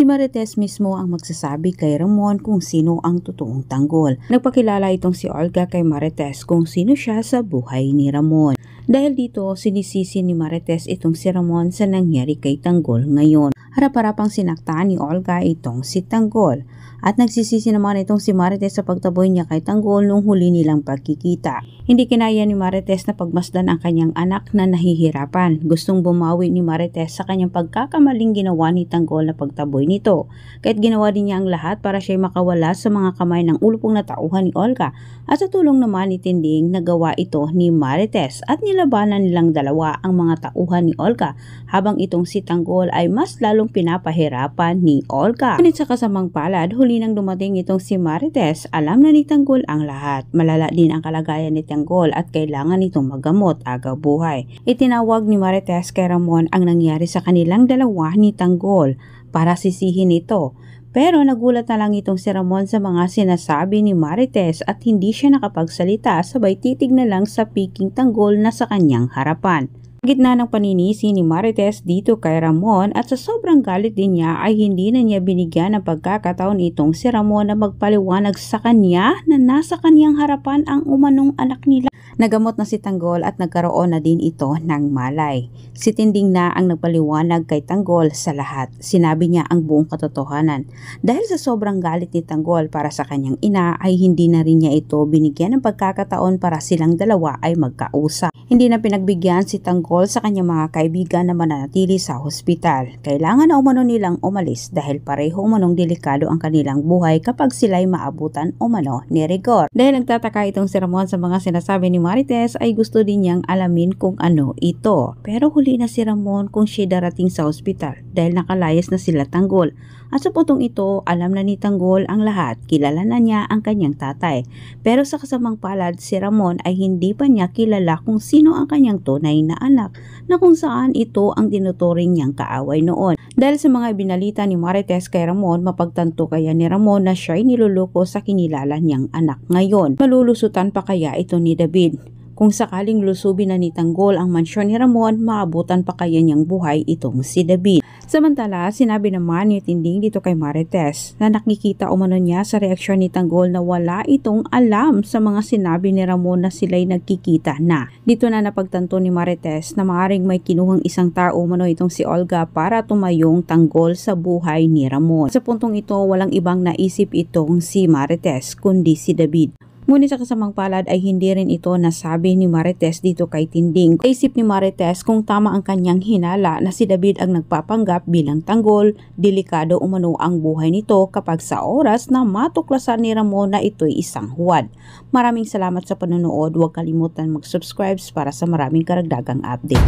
Si Marites mismo ang magsasabi kay Ramon kung sino ang totoong tanggol. Nagpakilala itong si Olga kay Marites kung sino siya sa buhay ni Ramon. Dahil dito, sinisisi ni Marites itong si Ramon sa nangyari kay Tanggol ngayon. Harap-harapang sinaktan ni Olga itong si Tanggol. At nagsisisi naman itong si Marites sa pagtaboy niya kay Tanggol nung huli nilang pagkikita. Hindi kinaya ni Marites na pagmasdan ang kanyang anak na nahihirapan. Gustong bumawi ni Marites sa kanyang pagkakamaling ginawa ni Tanggol na pagtaboy nito. Kahit ginawa din niya ang lahat para siya'y makawala sa mga kamay ng ulupong na tauhan ni Olga. At sa tulong naman ni Tinding, nagawa ito ni Marites at nilabanan nilang dalawa ang mga tauhan ni Olga habang itong si Tanggol ay mas lalong pinapahirapan ni Olga. Ngunit sa kasamang palad, huli nang dumating itong si Marites, alam na ni Tanggol ang lahat. Malala din ang kalagayan ni Tanggol at kailangan itong magamot agaw buhay. Itinawag ni Marites kay Ramon ang nangyari sa kanilang dalawa ni Tanggol para sisihin ito. Pero nagulat na lang itong si Ramon sa mga sinasabi ni Marites at hindi siya nakapagsalita, sabay titig na lang sa piking Tanggol na sa kanyang harapan. Gitna ng paninisi ni Marites dito kay Ramon at sa sobrang galit din niya ay hindi na niya binigyan ng pagkakataon itong si Ramon na magpaliwanag sa kanya na nasa kanyang harapan ang umanong anak nila. Nagamot na si Tanggol at nagkaroon na din ito ng malay. Si Tinding na ang nagpaliwanag kay Tanggol sa lahat. Sinabi niya ang buong katotohanan. Dahil sa sobrang galit ni Tanggol para sa kanyang ina ay hindi na rin niya ito binigyan ng pagkakataon para silang dalawa ay magkausap. Hindi na pinagbigyan si Tanggol sa kanyang mga kaibigan na mananatili sa hospital. Kailangan na umano nilang umalis dahil pareho umanong delikado ang kanilang buhay kapag sila'y maabutan umano ni rigor. Dahil nagtataka itong si Ramon sa mga sinasabi ni Marites ay gusto din niyang alamin kung ano ito. Pero huli na si Ramon kung siya darating sa hospital dahil nakalayas na sila Tanggol. At sa puntong ito, alam na ni Tanggol ang lahat. Kilala na niya ang kanyang tatay. Pero sa kasamang palad, si Ramon ay hindi pa niya kilala kung sino ang kanyang tunay na anak na kung saan ito ang tinuturing niyang kaaway noon. Dahil sa mga binalita ni Marites kay Ramon, mapagtanto kaya ni Ramon na siya'y niluloko sa kinilala niyang anak ngayon. Malulusutan pa kaya ito ni David? Kung sakaling lusubin na ni Tanggol ang mansyon ni Ramon, maabutan pa kaya niyang buhay itong si David. Samantala, sinabi naman ni Tinding dito kay Marites na nakikita umano niya sa reaksyon ni Tanggol na wala itong alam sa mga sinabi ni Ramon na sila'y nagkikita na. Dito na napagtanto ni Marites na maaaring may kinuhang isang tao umano itong si Olga para tumayong Tanggol sa buhay ni Ramon. Sa puntong ito, walang ibang naisip itong si Marites kundi si David. Ngunit sa kasamang palad ay hindi rin ito nasabi ni Marites dito kay Tinding. Isip ni Marites kung tama ang kanyang hinala na si David ang nagpapanggap bilang Tanggol, delikado umano ang buhay nito kapag sa oras na matuklasan ni Ramon na ito'y isang huwad. Maraming salamat sa panonood. Huwag kalimutan mag-subscribe para sa maraming karagdagang update.